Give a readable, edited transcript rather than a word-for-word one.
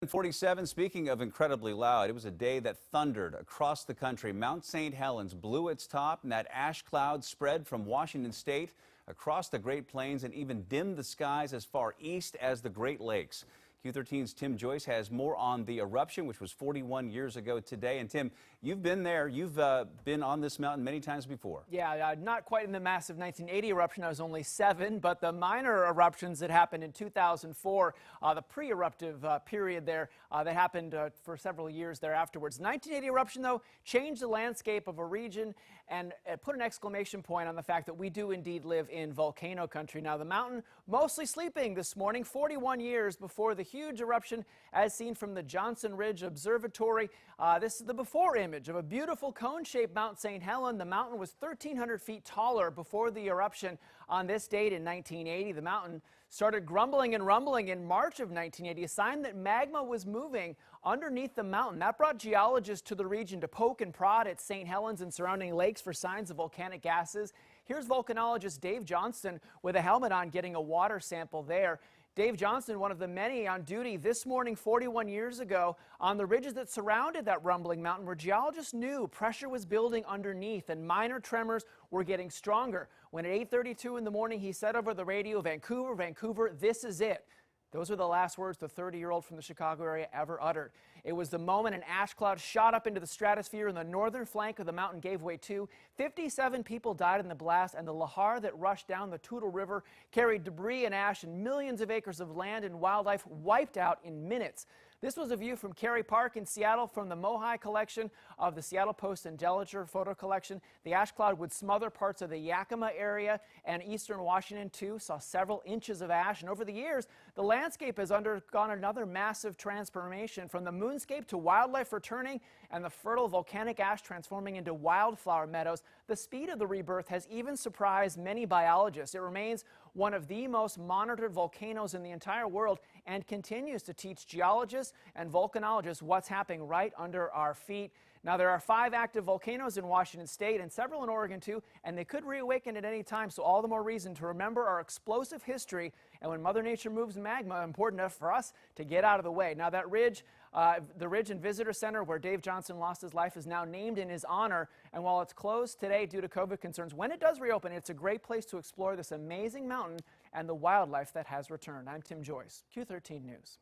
47, speaking of incredibly loud, it was a day that thundered across the country. Mount St. Helens blew its top, and that ash cloud spread from Washington State across the Great Plains and even dimmed the skies as far east as the Great Lakes. Q13's Tim Joyce has more on the eruption, which was 41 years ago today. And Tim, you've been there. You've been on this mountain many times before. Yeah, not quite in the massive 1980 eruption. I was only 7, but the minor eruptions that happened in 2004, the pre-eruptive period there, that happened for several years there afterwards. 1980 eruption, though, changed the landscape of a region and put an exclamation point on the fact that we do indeed live in volcano country. Now, the mountain mostly sleeping this morning, 41 years before the huge eruption as seen from the Johnson Ridge Observatory. This is the before image of a beautiful cone-shaped Mount St. Helens. The mountain was 1,300 feet taller before the eruption on this date in 1980. The mountain started grumbling and rumbling in March of 1980, a sign that magma was moving underneath the mountain. That brought geologists to the region to poke and prod at St. Helens and surrounding lakes for signs of volcanic gases. Here's volcanologist Dave Johnston with a helmet on getting a water sample there. Dave Johnston, one of the many on duty this morning 41 years ago on the ridges that surrounded that rumbling mountain, where geologists knew pressure was building underneath and minor tremors were getting stronger. When at 8:32 in the morning he said over the radio, Vancouver, this is it." Those were the last words the 30-year-old from the Chicago area ever uttered. It was the moment an ash cloud shot up into the stratosphere and the northern flank of the mountain gave way too. 57 people died in the blast, and the lahar that rushed down the Toutle River carried debris and ash, and millions of acres of land and wildlife wiped out in minutes. This was a view from Kerry Park in Seattle from the Mohi collection of the Seattle Post and Dellinger photo collection. The ash cloud would smother parts of the Yakima area, and eastern Washington too saw several inches of ash. And over the years, the landscape has undergone another massive transformation, from the moonscape to wildlife returning and the fertile volcanic ash transforming into wildflower meadows. The speed of the rebirth has even surprised many biologists. It remains one of the most monitored volcanoes in the entire world and continues to teach geologists and volcanologists what's happening right under our feet. Now, there are 5 active volcanoes in Washington State and several in Oregon too, and they could reawaken at any time, so all the more reason to remember our explosive history, and when Mother Nature moves magma, important enough for us to get out of the way. Now, that ridge, the Ridge and Visitor Center where Dave Johnston lost his life, is now named in his honor, and while it's closed today due to COVID concerns, when it does reopen, it's a great place to explore this amazing mountain and the wildlife that has returned. I'm Tim Joyce, Q13 News.